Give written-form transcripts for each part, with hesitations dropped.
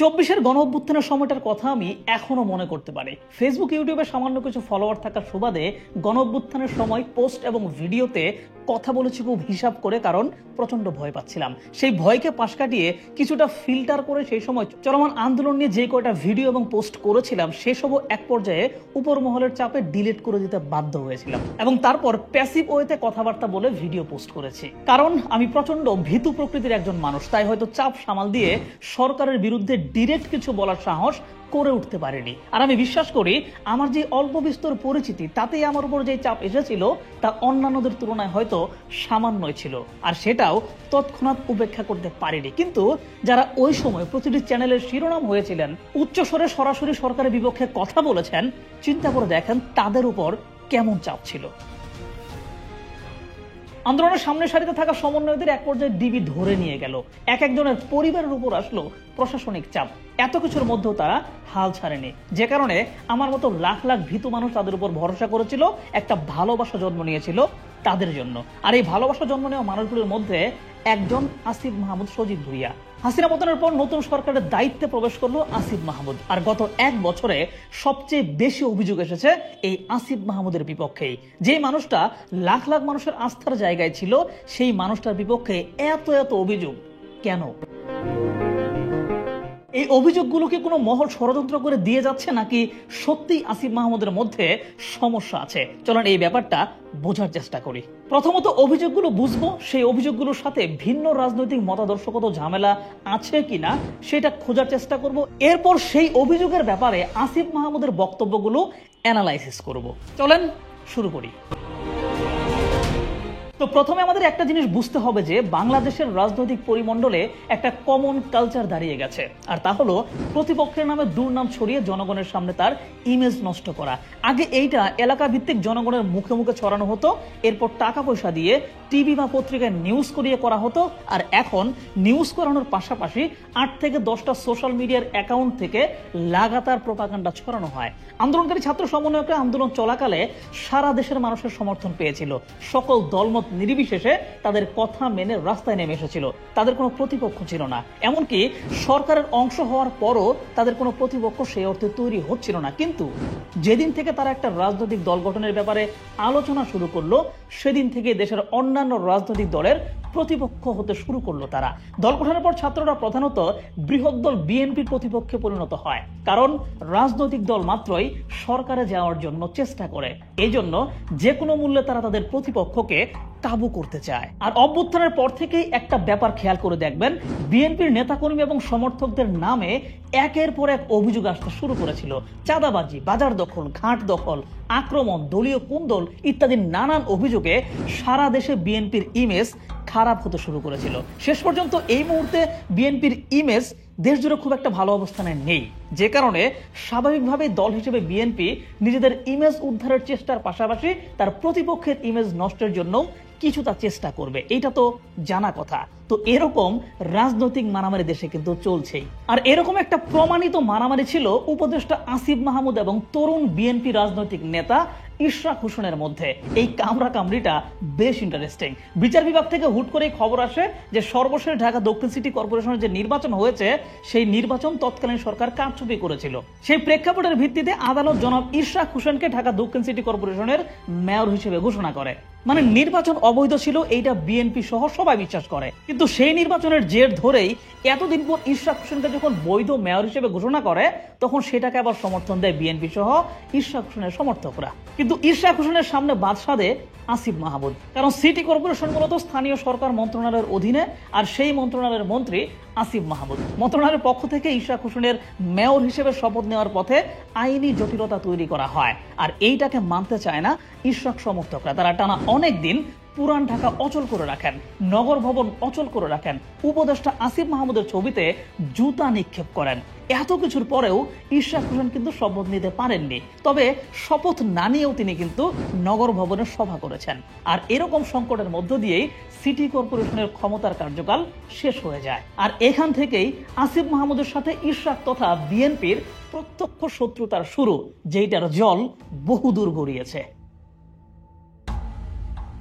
24-এর গণ অভ্যুত্থানের সময়টার কথা আমি এখনো মনে করতে পারি। ফেসবুক ইউটিউবে সামান্য কিছু ফলোয়ার থাকার সুবাদে গণ অভ্যুত্থানের সময় পোস্ট এবং ভিডিওতে কথা বলেছি খুব হিসাব করে, কারণ প্রচন্ড ভয় পাচ্ছিলাম। সেই ভয়কে পাশ কাটিয়ে কিছুটা ফিল্টার করে সেই সময় চলমান আন্দোলন নিয়ে যে কয়টা ভিডিও এবং পোস্ট করেছিলাম সেসবও এক পর্যায়ে উপর মহলের চাপে ডিলিট করে দিতে বাধ্য হয়েছিলাম এবং তারপর প্যাসিভ ওয়েতে কথাবার্তা বলে ভিডিও পোস্ট করেছি। কারণ আমি প্রচন্ড ভীতু প্রকৃতির একজন মানুষ, তাই হয়তো চাপ সামাল দিয়ে সরকারের বিরুদ্ধে ডিরেক্ট কিছু বলার সাহস করে উঠতে পারেনি। আর আমি বিশ্বাস করি আমার যে অল্প বিস্তর পরিচিতি তাতেই আমার উপর যে চাপ এসেছিল তা অন্যান্যদের তুলনায় হয়তো সামান্যই ছিল, আর সেটাও তৎক্ষণাৎ উপেক্ষা করতে পারিনি। কিন্তু যারা ওই সময় প্রতিটি চ্যানেলের শিরোনাম হয়েছিলেন, উচ্চস্বরে সরাসরি সরকারের বিপক্ষে কথা বলেছেন, চিন্তা করে দেখেন তাদের উপর কেমন চাপ ছিল। আন্দোলনের সামনের সারিতে থাকা সমন্বয়কদের এক পর্যায়ে ডিবি ধরে নিয়ে গেল, এক একজনের পরিবারের উপর আসলো প্রশাসনিক চাপ। এত কিছুর মধ্যেও তারা হাল ছাড়েনি, যে কারণে আমার মতো লাখ লাখ ভীতু মানুষ তাদের উপর ভরসা করেছিল, একটা ভালোবাসা জন্ম নিয়েছিল তাদের জন্য। আর এই ভালোবাসা জন্ম নেওয়া মানুষগুলোর মধ্যে একজন আসিফ মাহমুদ সজীব ভুইয়া। হাসিনা পতনের পর নতুন সরকারের দায়িত্বে প্রবেশ করলো আসিফ মাহমুদ, আর গত এক বছরে সবচেয়ে বেশি অভিযোগ এসেছে এই আসিফ মাহমুদের বিপক্ষেই। যেই মানুষটা লাখ লাখ মানুষের আস্থার জায়গায় ছিল, সেই মানুষটার বিপক্ষে এত এত অভিযোগ কেন? এই অভিযোগগুলোকে কোনো মহল ষড়যন্ত্র করে দিয়ে যাচ্ছে, নাকি সত্যি আসিফ মাহমুদের মধ্যে সমস্যা আছে? চলেন এই ব্যাপারটা বোঝার চেষ্টা করি। প্রথমত অভিযোগগুলো বুঝবো, সেই অভিযোগগুলোর সাথে ভিন্ন রাজনৈতিক মতাদর্শগত ঝামেলা আছে কিনা সেটা খোঁজার চেষ্টা করব। এরপর সেই অভিযোগের ব্যাপারে আসিফ মাহমুদের বক্তব্যগুলো অ্যানালাইসিস করব। চলেন শুরু করি। তো প্রথমে আমাদের একটা জিনিস বুঝতে হবে যে বাংলাদেশের রাজনৈতিক পরিমণ্ডলে একটা কমন কালচার দাঁড়িয়ে গেছে, আর তা হলো প্রতিপক্ষের নামে দুর্নাম ছড়িয়ে জনগণের সামনে তার ইমেজ নষ্ট করা। আগে এইটা এলাকা ভিত্তিক জনগণের মুখে মুখে ছড়ানো হতো, এরপর টাকা পয়সা দিয়ে টিভি বা পত্রিকায় নিউজ করিয়ে করা হতো, আর এখন নিউজ করানোর পাশাপাশি 8 থেকে 10টা সোশ্যাল মিডিয়ার অ্যাকাউন্ট থেকে লাগাতার প্রোপাগান্ডা ছড়ানো হয়। আন্দোলনকারী ছাত্র সমন্বয়করা আন্দোলন চলাকালে সারা দেশের মানুষের সমর্থন পেয়েছিল, সকল দলমত নির্বিশেষে তাদের কথা মেনে রাস্তায় নেমে এসেছিল, তাদের কোনো প্রতিপক্ষ ছিল না। এমনকি সরকারের অংশ হওয়ার পরও তাদের কোনো প্রতিপক্ষ সেই অর্থে তৈরি হচ্ছিল না। কিন্তু যেদিন থেকে তারা একটা রাজনৈতিক দল গঠনের ব্যাপারে আলোচনা শুরু করলো, সেদিন থেকে দেশের অন্যান্য রাজনৈতিক দলের প্রতিপক্ষ হতে শুরু করলো তারা। দল গঠনের পর ছাত্ররা প্রধানত বৃহৎ দল বিএনপির প্রতিপক্ষে পরিণত হয়, কারণ রাজনৈতিক দল মাত্রই সরকারে যাওয়ার জন্য চেষ্টা করে। এই জন্য যে কোনো মূল্যে তারা তাদের প্রতিপক্ষকে কাবু করতে চায়। আর অভ্যুত্থানের পর থেকেই একটা ব্যাপার খেয়াল করে দেখবেন, বিএনপির নেতাকর্মী এবং সমর্থকদের নামে একের পর এক অভিযোগ আসতে শুরু করেছিল। চাঁদাবাজি, বাজার দখল, ঘাট দখল, আক্রমণ, দলীয় কুন্দল ইত্যাদি নানান অভিযোগে সারা দেশে বিএনপির ইমেজ খারাপ হতে শুরু করেছিল। শেষ পর্যন্ত এই মুহূর্তে বিএনপির ইমেজ দেশ জুড়ে খুব একটা ভালো অবস্থানে নেই, যে কারণে স্বাভাবিকভাবে দল হিসেবে বিএনপি নিজেদের ইমেজ উদ্ধারের চেষ্টার পাশাপাশি তার প্রতিপক্ষের ইমেজ নষ্টের জন্য কিছুটা চেষ্টা করবে, এটা তো জানা কথা। তো এরকম রাজনৈতিক মারামারি দেশে কিন্তু চলছেই। আর এরকম একটা প্রমাণিত মারামারি ছিল উপদেষ্টা আসিফ মাহমুদ এবং তরুণ বিএনপি রাজনৈতিক নেতা ইশরাক হোসেনের মধ্যে। এই কামড়া কামড়িটা বেশ ইন্টারেস্টিং। বিচার বিভাগ থেকে হুট করে খবর আসে যে সর্বশেষ ঢাকা দক্ষিণ সিটি কর্পোরেশনের যে নির্বাচন হয়েছে, সেই নির্বাচন তৎকালীন সরকার কারচুপি করেছিল। সেই প্রেক্ষাপটের ভিত্তিতে আদালত জনাব ইশরাক হোসেনকে ঢাকা দক্ষিণ সিটি কর্পোরেশনের মেয়র হিসেবে ঘোষণা করে। মানে নির্বাচন অবৈধ ছিল, এইটা বিএনপি সহ সবাই বিশ্বাস করে। কিন্তু সেই নির্বাচনের জের ধরেই এতদিন পর ইশরাক হোসেনকে যখন বৈধ মেয়র হিসেবে ঘোষণা করে, তখন সেটাকে আবার সমর্থন দেয় বিএনপি সহ ইশরাক হোসেনের সমর্থকরা। কিন্তু ইশরাক হোসেনের সামনে বাদ সাধে আসিফ মাহমুদ, কারণ সিটি কর্পোরেশন মূলত স্থানীয় সরকার মন্ত্রণালয়ের অধীনে, আর সেই মন্ত্রণালয়ের মন্ত্রী আসিফ মাহমুদ। মন্ত্রণালয়ের পক্ষ থেকে ইশরাক হোসেনের মেয়র হিসেবে শপথ নেওয়ার পথে আইনি জটিলতা তৈরি করা হয়, আর এইটাকে মানতে চায় না ইশরাক সমর্থকরা। তারা টানা অনেক দিন পুরান ঢাকা অচল করে রাখেন, নগর ভবন অচল করে রাখেন, উপদেষ্টা আসিফ মাহমুদের ছবিতে জুতা নিক্ষেপ করেন। এত কিছুর পরেও ইশরাক হোসেন কিন্তু শপথ নিতে পারেননি, তবে শপথ না নিয়েও তিনি কিন্তু নগর ভবনের সভা করেছেন। আর এরকম সংকটের মধ্য দিয়েই সিটি কর্পোরেশনের ক্ষমতার কার্যকাল শেষ হয়ে যায়। আর এখান থেকেই আসিফ মাহমুদের সাথে ইশরাক তথা বিএনপির প্রত্যক্ষ শত্রুতার শুরু, যেইটার জল বহুদূর গড়িয়েছে।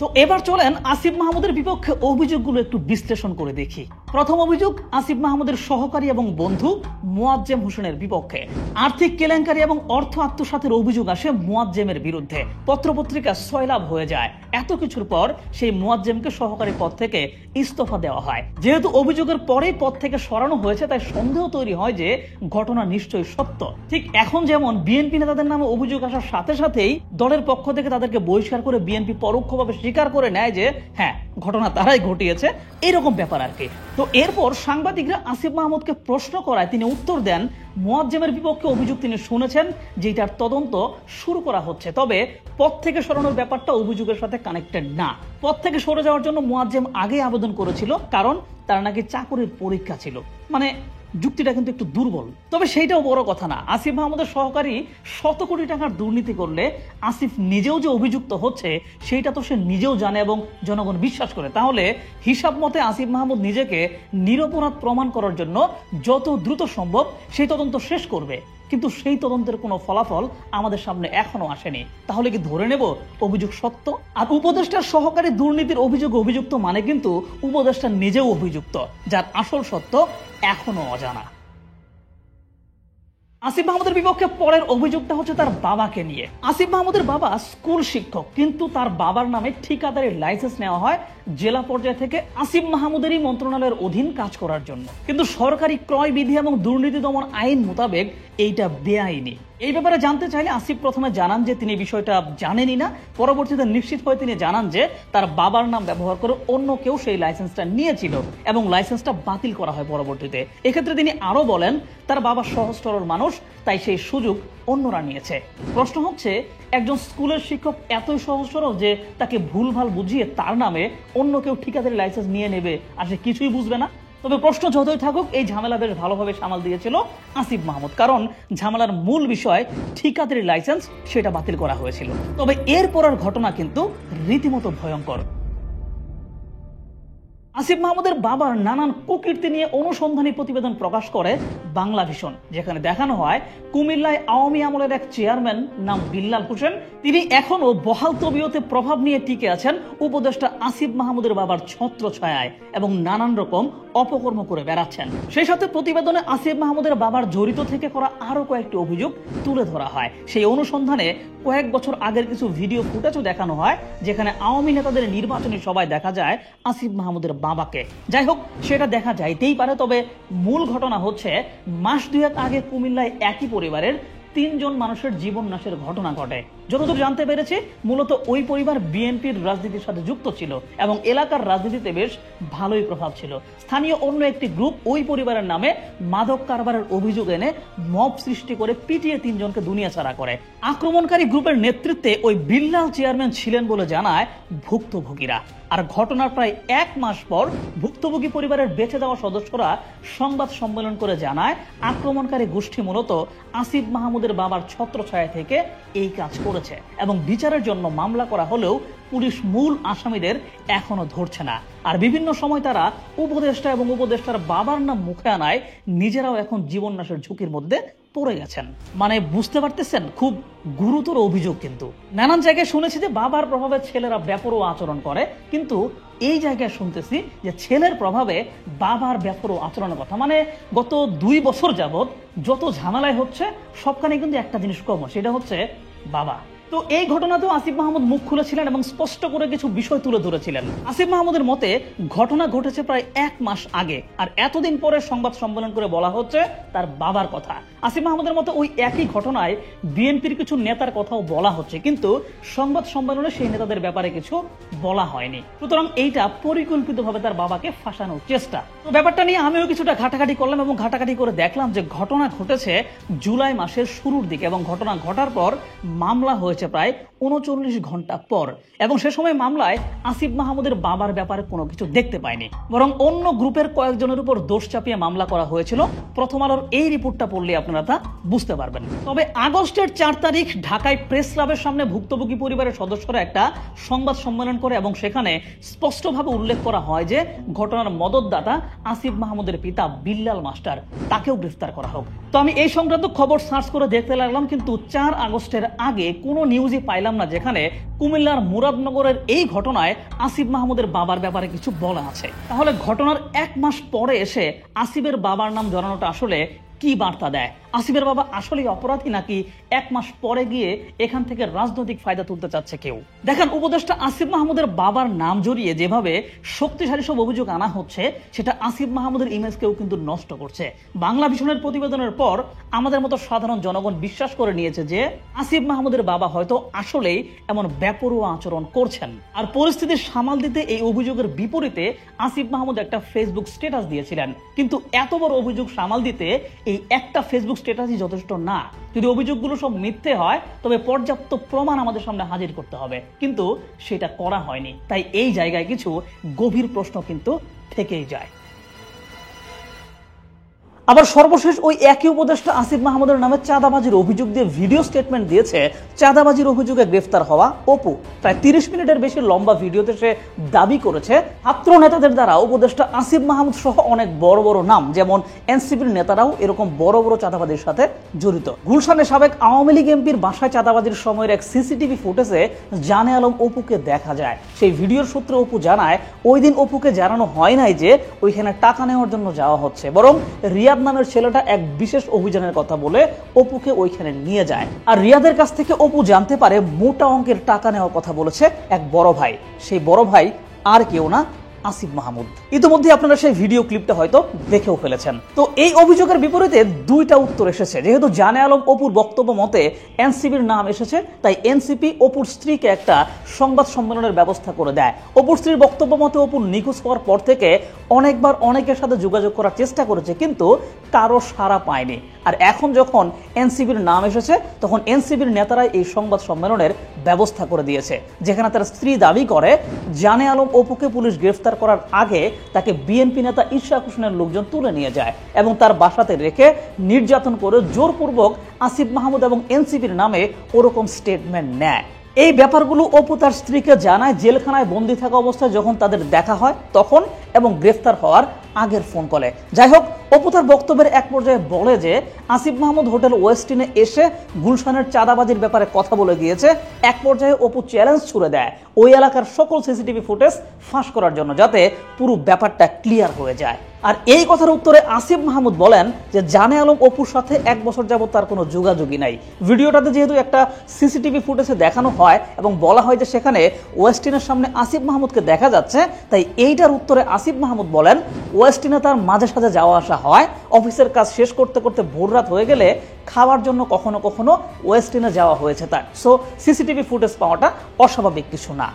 তো এবার চলেন আসিফ মাহমুদের বিপক্ষে অভিযোগগুলো একটু বিশ্লেষণ করে দেখি। প্রথম অভিযোগ আসিফ মাহমুদের সহকারী এবং বন্ধু মুয়াজ্জেম হোসেনের বিপক্ষে। আর্থিক কেলেঙ্কারি এবং অর্থ আত্মসাতের অভিযোগ আসে মুয়াজ্জেমের বিরুদ্ধে। পত্রপত্রিকা সয়লাভ হয়ে যায়। এত কিছুর পর সেই মুয়াজ্জেমকে সহকারী পদ থেকে ইস্তফা দেওয়া হয়। যেহেতু অভিযোগের পরেই পদ থেকে সরানো হয়েছে, তাই সন্দেহ তৈরি হয় যে ঘটনা নিশ্চয়ই সত্য। ঠিক এখন যেমন বিএনপি নেতাদের নামে অভিযোগ আসার সাথে সাথেই দলের পক্ষ থেকে তাদেরকে বহিষ্কার করে বিএনপি পরোক্ষভাবে স্বীকার করে নেয় যে হ্যাঁ, ঘটনা তারাই ঘটিয়েছে, এরকম ব্যাপার আর কি। তো এরপর সাংবাদিকরা আসিফ মাহমুদকে প্রশ্ন করায় তিনি উত্তর দেন মুয়াজ্জেমের বিপক্ষে অভিযোগ তিনি শুনেছেন, যেটার তদন্ত শুরু করা হচ্ছে। তবে পদ থেকে সরানোর ব্যাপারটা অভিযোগের সাথে কানেক্টেড না। পদ থেকে সরে যাওয়ার জন্য মুয়াজ্জেম আগে আবেদন করেছিল, কারণ তার নাকি চাকরির পরীক্ষা ছিল। মানে যুক্তিটা কিন্তু একটু দুর্বল। তবে সেইটাও বড় কথা না। আসিফ মাহমুদের সহকারী শত কোটি টাকার দুর্নীতি করলে আসিফ নিজেও যে অভিযুক্ত হচ্ছে সেইটা তো সে নিজেও জানে এবং জনগণ বিশ্বাস করে। তাহলে হিসাব মতে আসিফ মাহমুদ নিজেকে নিরপরাধ প্রমাণ করার জন্য যত দ্রুত সম্ভব সেই তদন্ত শেষ করবে। কিন্তু সেই তদন্তের কোনো ফলাফল আমাদের সামনে এখনো আসেনি। তাহলে কি ধরে নেব অভিযোগ সত্য? আর উপদেষ্টার সহকারী দুর্নীতির অভিযুক্ত মানে কিন্তু উপদেষ্টা নিজেও অভিযুক্ত, যার আসল সত্য এখনো অজানা। আসিফ মাহমুদের বিপক্ষে পরের অভিযোগটা হচ্ছে তার বাবাকে নিয়ে। আসিফ মাহমুদের বাবা স্কুল শিক্ষক, কিন্তু তার বাবার নামে ঠিকাদারের লাইসেন্স নেওয়া হয় জেলা পর্যায় থেকে আসিফ মাহমুদেরই মন্ত্রণালয়ের অধীন কাজ করার জন্য। কিন্তু সরকারি ক্রয় বিধি এবং দুর্নীতি দমন আইন মোতাবেক এইটা বেআইনি। এই ব্যাপারে জানতে চাইলে আসিফ প্রথমে জানান যে তিনি বিষয়টা জানেনই না। পরবর্তীতে নিশ্চিত হয়ে তিনি জানান যে তার বাবার নাম ব্যবহার করে অন্য কেউ সেই লাইসেন্সটা নিয়েছিল এবং লাইসেন্সটা বাতিল করা হয় পরবর্তীতে। এক্ষেত্রে তিনি আরো বলেন তার বাবা সহজ সরল মানুষ, তাই সেই সুযোগ অন্যরা নিয়েছে। প্রশ্ন হচ্ছে, একজন স্কুলের শিক্ষক এতই সহজ সরল যে তাকে ভুলভাল বুঝিয়ে তার নামে অন্য কেউ ঠিকাদারি লাইসেন্স নিয়ে নেবে আর সে কিছুই বুঝবে না? তবে প্রশ্ন যতই থাকুক, এই ঝামেলা বেশ ভালোভাবে সামাল দিয়েছিল আসিফ মাহমুদ, কারণ ঝামেলার মূল বিষয় ঠিকাদারি লাইসেন্স সেটা বাতিল করা হয়েছিল। তবে এরপরের ঘটনা কিন্তু রীতিমতো ভয়ঙ্কর। আসিফ মাহমুদের বাবার নানান কুকীর্তি নিয়ে অনুসন্ধানী প্রতিবেদন প্রকাশ করে বাংলা ভিশন, যেখানে দেখানো হয় কুমিল্লায় আওয়ামী আমলের এক চেয়ারম্যান নাম বিল্লাল হোসেন, তিনি এখনো বহাল তবিয়তে প্রভাব নিয়ে টিকে আছেন উপদেষ্টা আসিফ মাহমুদের বাবার ছত্রছায়ায় এবং নানান রকম অপকর্ম করে বেড়াচ্ছেন। সেই সাথে প্রতিবেদনে আসিফ মাহমুদের বাবার জড়িত থেকে করা আরো কয়েকটি অভিযোগ তুলে ধরা হয়। সেই অনুসন্ধানে কয়েক বছর আগের কিছু ভিডিও ফুটেজও দেখানো হয়, যেখানে আওয়ামী নেতাদের নির্বাচনী সভায় দেখা যায় আসিফ মাহমুদের বাবাকে। যাই হোক, সেটা দেখা যাইতেই পারে। তবে মূল ঘটনা হচ্ছে মাস দুয়েক আগে কুমিল্লায় একই পরিবারের 3 জন মানুষের জীবন নাশের ঘটনা ঘটে। যতদূর জানতে পেরেছি, মূলত ওই পরিবার বিএনপির রাজনীতির সাথে যুক্ত ছিল এবং এলাকার রাজনীতিতে বেশ ভালোই প্রভাব ছিল। স্থানীয় অন্য একটি গ্রুপ ওই পরিবারের নামে মাদক কারবারের অভিযোগ এনে মব সৃষ্টি করে পিটিয়ে 3 জনকে দুনিয়া ছাড়া করে। আক্রমণকারী গ্রুপের নেতৃত্বে ওই বিল্লাল চেয়ারম্যান ছিলেন বলে জানায় ভুক্তভোগীরা। আর ঘটনার প্রায় 1 মাস পর ভুক্তভোগী পরিবারের বেঁচে যাওয়া সদস্যরা সংবাদ সম্মেলন করে জানায় আক্রমণকারী গোষ্ঠী মূলত আসিফ মাহমুদের বাবার ছত্রছায়া থেকে এই কাজ করেছে এবং বিচারের জন্য মামলা করা হলেও পুলিশ মূল আসামিদের এখনো ধরছে না। আর বিভিন্ন সময় তারা উপদেষ্টা এবং উপদেষ্টার বাবার নাম মুখে আনায় নিজেরাও এখন জীবন নাশের ঝুঁকির মধ্যে পড়ে গেছেন। মানে বুঝতে পারতেছেন, খুব গুরুতর অভিযোগ। কিন্তু নানান জায়গায় শুনেছি যে বাবার প্রভাবে ছেলেরা বেপরোয়া আচরণ করে, কিন্তু এই জায়গায় শুনতেছি যে ছেলের প্রভাবে বাবার বেপরোয়া আচরণের কথা। মানে গত 2 বছর যাবৎ যত ঝামেলায় হচ্ছে সবখানে কিন্তু একটা জিনিস কমন, সেটা হচ্ছে বাবা। তো এই ঘটনাতেও আসিফ মাহমুদ মুখ খুলেছিলেন এবং স্পষ্ট করে কিছু বিষয় তুলে ধরেছিলেন। আসিফ মাহমুদের মতে ঘটনা ঘটেছে প্রায় 1 মাস আগে, আর এতদিন পরে সংবাদ সম্মেলন করে বলা হচ্ছে তার বাবার কথা। আসিফ মাহমুদের মতে ওই একই ঘটনায় বিএনপির কিছু নেতার কথাও বলা হচ্ছে, কিন্তু সংবাদ সম্মেলনে সেই নেতাদের ব্যাপারে কিছু বলা হয়নি। সুতরাং এইটা পরিকল্পিতভাবে তার বাবাকে ফাঁসানোর চেষ্টা। তো ব্যাপারটা নিয়ে আমিও কিছুটা ঘাটাঘাটি করলাম এবং ঘাটাঘাটি করে দেখলাম যে ঘটনা ঘটেছে জুলাই মাসের শুরুর দিকে এবং ঘটনা ঘটার পর মামলা হয়েছে প্রায় 39 ঘন্টা পর, এবং সে সময় মামলায় আসিফ মাহমুদের বাবার ব্যাপারে কোনো কিছু দেখতে পায়নি, বরং অন্য গ্রুপের কয়েকজনের উপর দোষ চাপিয়ে মামলা করা হয়েছিল। প্রথম আলোর এই রিপোর্টটা পড়লে আপনারা তা বুঝতে পারবেন। তবে আগস্টের 4 তারিখ ঢাকায় প্রেস ক্লাবের সামনে ভুক্তভোগী পরিবারের সদস্যরা একটা সংবাদ সম্মেলন করে এবং সেখানে স্পষ্টভাবে উল্লেখ করা হয় যে ঘটনার মদতদাতা আসিফ মাহমুদের পিতা বিল্লাল মাস্টার, তাকেও গ্রেফতার করা হোক। তো আমি এই সংক্রান্ত খবর সার্চ করে দেখতে লাগলাম, কিন্তু 4 আগস্টের আগে কোনো নিউজই পাইলাম না যেখানে কুমিল্লার মুরাদনগরের এই ঘটনায় আসিফ মাহমুদের বাবার ব্যাপারে কিছু বলা আছে। তাহলে ঘটনার 1 মাস পরে এসে আসিফের বাবার নাম জানানোটা আসলে কি বার্তা দেয়? আসিফের বাবা আসলেই অপরাধী নাকি 1 মাস পরে গিয়ে এখান থেকে রাজনৈতিক ফায়দা তুলতে চাচ্ছে কেউ? দেখেন, উপদেষ্টা আসিফ মাহমুদের বাবার নাম জড়িয়ে যেভাবে শক্তিশালী সব অভিযোগ আনা হচ্ছে সেটা আসিফ মাহমুদের ইমেজকেও কিন্তু নষ্ট করছে। বাংলা ভিশনের প্রতিবেদনের পর আমাদের মতো সাধারণ জনগণ বিশ্বাস করে নিয়েছে যে আসিফ মাহমুদের বাবা হয়তো আসলেই এমন বেপরোয়া আচরণ করছেন। আর পরিস্থিতি সামাল দিতে এই অভিযোগের বিপরীতে আসিফ মাহমুদ একটা ফেসবুক স্ট্যাটাস দিয়েছিলেন। কিন্তু এত বড় অভিযোগ সামাল দিতে এই একটা ফেসবুক স্ট্যাটাসই যথেষ্ট না। যদি অভিযোগগুলো সব মিথ্যে হয় তবে পর্যাপ্ত প্রমাণ আমাদের সামনে হাজির করতে হবে, কিন্তু সেটা করা হয়নি। তাই এই জায়গায় কিছু গভীর প্রশ্ন কিন্তু থেকেই যায়। আবার সর্বশেষ ওই একই উপদেষ্টা আসিফ মাহমুদের নামে চাঁদাবাজির অভিযোগ দিয়ে ভিডিও স্টেটমেন্ট দিয়েছে চাঁদাবাজির অভিযোগে গ্রেফতার হওয়া অপু। প্রায় 30 মিনিটের বেশি লম্বা ভিডিওতে সে দাবি করেছে ছাত্র নেতাদের দ্বারা উপদেষ্টা আসিফ মাহমুদ সহ অনেক বড় বড় নাম যেমন এনসিপির নেতারাও এরকম বড় বড় চাঁদাবাজির সাথে জড়িত। গুলশানে সাবেক আওয়ামী লীগ এমপির বাসায় চাঁদাবাজির সময়ের এক সিসিটিভি ফুটেজে জানে আলম অপুকে দেখা যায়। সেই ভিডিওর সূত্রে অপু জানায় ওই দিন অপুকে জানানো হয় নাই যে ওইখানে টাকা নেওয়ার জন্য যাওয়া হচ্ছে, বরং রিয়াদ নামের ছেলেটা এক বিশেষ অভিযানের কথা বলে অপুকে ওইখানে নিয়ে যায়। আর রিয়াদের কাছ থেকে অপু জানতে পারে মোটা অঙ্কের টাকা নেওয়ার কথা বলেছে এক বড় ভাই। সেই বড় ভাই আর কেউ না, আসিফ মাহমুদ। ইতিমধ্যে আপনারা সেই ভিডিও ক্লিপটা হয়তো দেখেও ফেলেছেন। তো এই অভিযোগের বিপরীতে দুইটা উত্তর এসেছে। যেহেতু জানে আলম অপুর বক্তব্য মতে এনসিপির নাম এসেছে, তাই এনসিপি অপুর স্ত্রীকে একটা সংবাদ সম্মেলনের ব্যবস্থা করে দেয়। অপুর স্ত্রীর বক্তব্য মতে অপুর নিখোঁজ হওয়ার পর থেকে অনেকবার অনেকের সাথে যোগাযোগ করার চেষ্টা করেছে, কিন্তু কারো সাড়া পায়নি। আর এখন যখন এনসিপির নাম এসেছে তখন এনসিপির নেতারাই এই সংবাদ সম্মেলনের ব্যবস্থা করে দিয়েছে, যেখানে তার স্ত্রী দাবি করে জানে আলম অপুকে পুলিশ গ্রেফতার করার আগে তাকে বিএনপি নেতা ইশরাক হোসেনের লোকজন তুলে নিয়ে যায় এবং তার বাসাতে রেখে নির্যাতন করে জোরপূর্বক আসিফ মাহমুদ এবং এনসিপির নামে ওরকম স্টেটমেন্ট নেয়। এই ব্যাপারগুলো অপু তার স্ত্রীকে জানায় জেলখানায় বন্দী থাকা অবস্থায় যখন তাদের দেখা হয় তখন, এবং গ্রেফতার হওয়ার আগের ফোন কলে। যাই হোক, অপু তার বক্তব্যের এক পর্যায়ে বলে যে আসিফ মাহমুদ হোটেল ওয়েস্টিনে এসে গুলশানের চাঁদাবাজির ব্যাপারে কথা বলে গিয়েছে। এক পর্যায়ে অপু চ্যালেঞ্জ ছুড়ে দেয় ওই এলাকার সকল সিসিটিভি ফুটেজ ফাঁস করার জন্য, যাতে পুরো ব্যাপারটা ক্লিয়ার হয়ে যায়। আর এই কথার উত্তরে আসিফ মাহমুদ বলেন যে জানে আলম অপুর সাথে 1 বছর যাবত তার কোনো যোগাযোগই নাই। ভিডিওটাতে যেহেতু একটা সিসিটিভি ফুটেজে দেখানো হয় এবং বলা হয় যে সেখানে ওয়েস্টিনের সামনে আসিফ মাহমুদকে দেখা যাচ্ছে, তাই এইটার উত্তরে আসিফ মাহমুদ বলেন ওয়েস্টিনে তার মাঝে সাঝে যাওয়া আসা হয়। অফিসের কাজ শেষ করতে করতে ভোর রাত হয়ে গেলে খাওয়ার জন্য কখনো কখনো ওয়েস্টিনে যাওয়া হয়েছে তার। সো সিসিটিভি ফুটেজ পাওয়াটা অস্বাভাবিক কিছু না।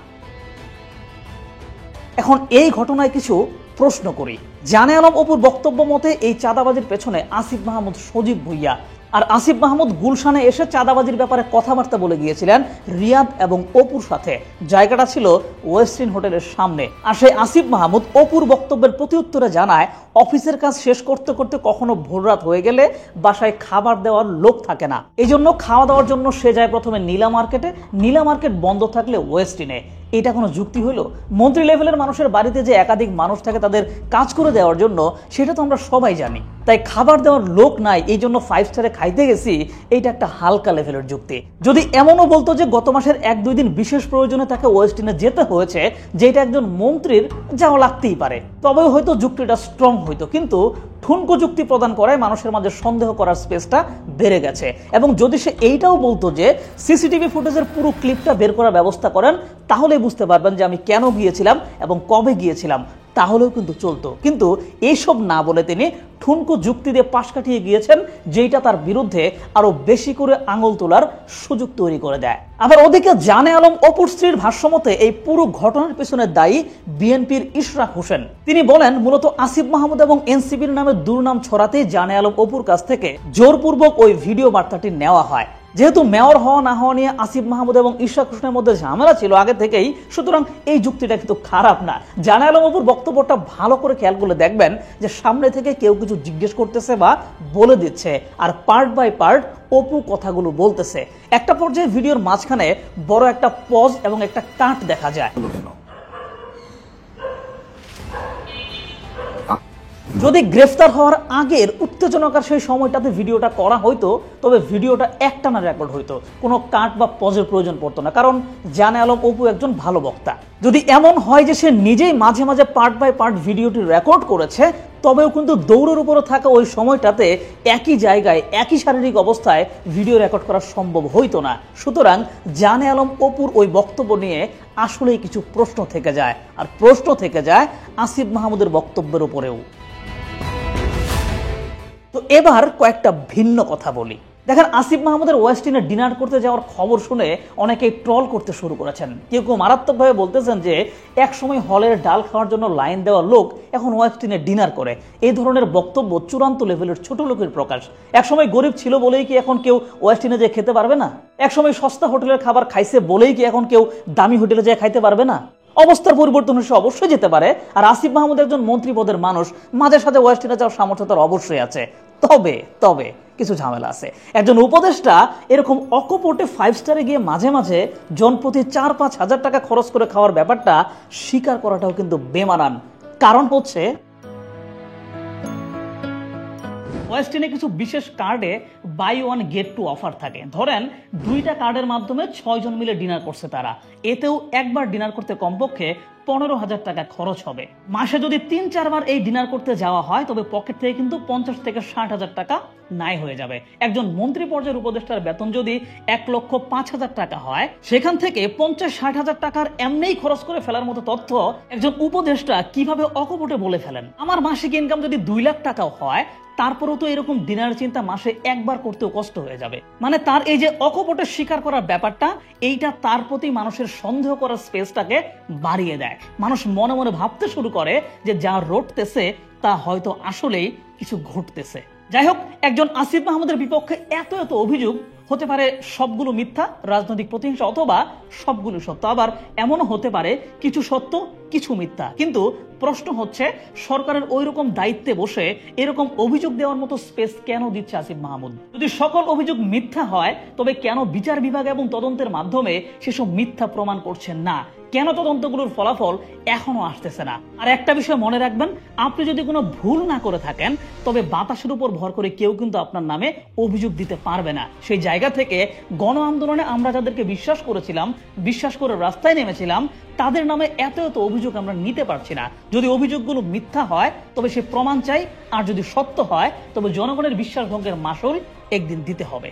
এখন এই ঘটনায় কিছু প্রশ্ন করি। জানে আলম অপুর বক্তব্য মতে এই চাঁদাবাজির পেছনে আসিফ মাহমুদ সজীব ভুইয়া। আর আসিফ মাহমুদ গুলশানে এসে চাঁদাবাজির ব্যাপারে কথাবার্তা বলে গিয়েছিলেন রিয়াদ এবং অপুর সাথে। জায়গাটা ছিল ওয়েস্টিন হোটেলের সামনে। আর সেই আসিফ মাহমুদ অপুর বক্তব্যের প্রতি উত্তরে জানায় অফিসের কাজ শেষ করতে করতে কখনো ভোররাত হয়ে গেলে বাসায় খাবার দেওয়ার লোক থাকে না, এই জন্য খাওয়া দাওয়ার জন্য সে যায় প্রথমে নীলা মার্কেটে, নীলা মার্কেট বন্ধ থাকলে ওয়েস্টিনে। এটা কোনো যুক্তি হইল? মন্ত্রী লেভেলের মানুষের বাড়িতে যে একাধিক মানুষ থাকে তাদের কাজ করে দেওয়ার জন্য, সেটা তো আমরা সবাই জানি। তাই খাবার দেওয়ার লোক নাই, এই জন্য 5 স্টারে খাইতে গেছি, এইটা একটা হালকা লেভেলের যুক্তি। যদি এমনও বলতো যে গত মাসের 1-2 দিন বিশেষ প্রয়োজনে তাকে ওয়েস্টিনে যেতে হয়েছে, যেটা একজন মন্ত্রীর যাওয়া লাগতেই পারে, তবেও হয়তো যুক্তিটা স্ট্রং হইতো। কিন্তু ঠুনকো যুক্তি প্রদান করায় মানুষের মাঝে সন্দেহ করার স্পেসটা বেড়ে গেছে। এবং যদি সে এইটাও বলতো যে সিসিটিভি ফুটেজের পুরো ক্লিপটা বের করার ব্যবস্থা করেন, তাহলে বুঝতে পারবেন যে আমি কেন গিয়েছিলাম এবং কবে গিয়েছিলাম, তাহলেও কিন্তু চলতো। কিন্তু এইসব না বলে তিনি ঠুনকো যুক্তি দিয়ে পাশ কাটিয়ে গিয়েছেন, যেটা তার বিরুদ্ধে আরো বেশি করে আঙুল তোলার সুযোগ তৈরি করে দেয়। আবার ওদিকে জানে আলম অপুর স্ত্রীর ভাষ্যমতে এই পুরো ঘটনার পিছনে দায়ী বিএনপির ইশরাক হোসেন। তিনি বলেন মূলত আসিফ মাহমুদ এবং এনসিপির নামে দুর্নাম ছড়াতেই জানে আলম অপুর কাছ থেকে জোরপূর্বক ওই ভিডিও বার্তাটি নেওয়া হয়। যেহেতু মেয়র হওয়া না হওয়া নিয়ে আসিফ মাহমুদ এবং ইশরাক হোসেনের মধ্যে ঝামেলা ছিল আগে থেকেই, সুতরাং এই যুক্তিটা কিন্তু খারাপ না। জানে আলম অপুর বক্তব্যটা ভালো করে খেয়াল করলে দেখবেন যে সামনে থেকে কেউ কিছু জিজ্ঞেস করতেছে বা বলে দিচ্ছে, আর পার্ট বাই পার্ট অপু কথাগুলো বলতেছে। একটা পর্যায়ে ভিডিওর মাঝখানে বড় একটা পজ এবং একটা কাট দেখা যায়। যদি গ্রেফতার হওয়ার আগের উত্তেজনকার সেই সময়টাতে ভিডিওটা করা হইতো, তবে ভিডিওটা একটানা রেকর্ড হইতো, কোনো কাট বা পজের প্রয়োজন পড়তো না, কারণ জানে আলম অপু একজন ভালো বক্তা। যদি এমন হয় যে সে নিজেই মাঝে মাঝে পার্ট বাই পার্ট ভিডিওটি রেকর্ড করেছে, তবেও কিন্তু দৌড়ের উপরে থাকা ওই সময়টাতে একই জায়গায় একই শারীরিক অবস্থায় ভিডিও রেকর্ড করা সম্ভব হইতো না। সুতরাং জানে আলম অপুর ওই বক্তব্য নিয়ে আসলেই কিছু প্রশ্ন থেকে যায়, আর প্রশ্ন থেকে যায় আসিফ মাহমুদের বক্তব্যের উপরেও। তো এবার কয়েকটা ভিন্ন কথা বলি। দেখেন, আসিফ মাহমুদের ওয়েস্টিনে ডিনার করতে যাওয়ার খবর শুনে অনেকেই ট্রল করতে শুরু করেছেন। কেউ কেউ মারাত্মকভাবে বলতেছেন যে একসময় হলের ডাল খাওয়ার জন্য লাইন দেওয়া লোক এখন ওয়েস্টিনে ডিনার করে। এই ধরনের বক্তব্য চূড়ান্ত লেভেলের ছোট লোকের প্রকাশ। একসময় গরিব ছিল বলেই কি এখন কেউ ওয়েস্টিনে যেয়ে খেতে পারবে না? একসময় সস্তা হোটেলের খাবার খাইছে বলেই কি এখন কেউ দামি হোটেলে যেয়ে খাইতে পারবে না? অবস্থার পরিবর্তন সে অবশ্যই যেতে পারে। আর আসিফ মাহমুদ একজন মন্ত্রী পদের মানুষ, মাঝে সাথে ওয়েস্টিনে যাওয়ার সামর্থ্য তার অবশ্যই আছে। তবে কিছু ঝামেলা আছে। একজন উপদেষ্টা এরকম অকপটে 5 স্টারে গিয়ে মাঝে মাঝে জনপ্রতি 4-5 হাজার টাকা খরচ করে খাওয়ার ব্যাপারটা স্বীকার করাটাও কিন্তু বেমানান। কারণ হচ্ছে ওয়েস্টিনে কিছু বিশেষ কার্ডে buy one get two offer থাকে। ধরেন 2টা কার্ডের মাধ্যমে 6 জন মিলে ডিনার করছে তারা, এতেও একবার ডিনার করতে কমপক্ষে 15,000 টাকা খরচ হবে। মাসে যদি 3-4 বার এই ডিনার করতে যাওয়া হয়, তবে পকেট থেকে কিন্তু 50 থেকে 60,000 টাকা নাই হয়ে যাবে। একজন মন্ত্রী পর্যায়ের উপদেষ্টার বেতন যদি 1,05,000 টাকা হয়, সেখান থেকে 50-60,000 টাকার এমনিই খরচ করে ফেলার মতো তথ্য একজন উপদেষ্টা কিভাবে অকপটে বলে ফেলেন। আমার মাসিক ইনকাম যদি 2 লাখ টাকাও হয়, তারপরেও তো এরকম ডিনার চিন্তা মাসে একবার করতেও কষ্ট হয়ে যাবে। মানে তার এই যে অকপটে স্বীকার করার ব্যাপারটা, এইটা তার প্রতি মানুষের সন্দেহ করার স্পেসটাকে বাড়িয়ে দেয়। মানুষ মনে মনে ভাবতে শুরু করে যে যা রটতেছে তা হয়তো আসলেই কিছু ঘটতেছে। যাই হোক, একজন আসিফ মাহমুদের বিপক্ষে এত অভিযোগ হতে পারে সবগুলো মিথ্যা, রাজনৈতিক প্রতিহিংসা, অথবা সবগুলো সত্য। আবার এমনও হতে পারে কিছু সত্য কিছু মিথ্যা। কিন্তু প্রশ্ন হচ্ছে, সরকারের ওই রকম দায়িত্বে বসে এরকম অভিযোগ দেওয়ার মতো স্পেস কেন দিচ্ছে আসিফ মাহমুদ? যদি সকল অভিযোগ মিথ্যা হয়, তবে কেন বিচার বিভাগ এবং তদন্তের মাধ্যমে সেসব মিথ্যা প্রমাণ করছেন না? কেন তদন্তগুলোর ফলাফল এখনো আসতেছে না? আর একটা বিষয় মনে রাখবেন, আপনি যদি কোনো ভুল না করে থাকেন, তবে বাতাসের উপর ভর করে কেউ কিন্তু আপনার নামে অভিযোগ দিতে পারবে না। সেই জায়গা থেকে গণ আন্দোলনে আমরা যাদেরকে বিশ্বাস করেছিলাম, বিশ্বাস করে রাস্তায় নেমেছিলাম, তাদের নামে এত অভিযোগ আমরা নিতে পারছি না। যদি অভিযোগগুলো মিথ্যা হয়, তবে সে প্রমাণ চাই, আর যদি সত্য হয়, তবে জনগণের বিশ্বাসভঙ্গের মাসুল একদিন দিতে হবে।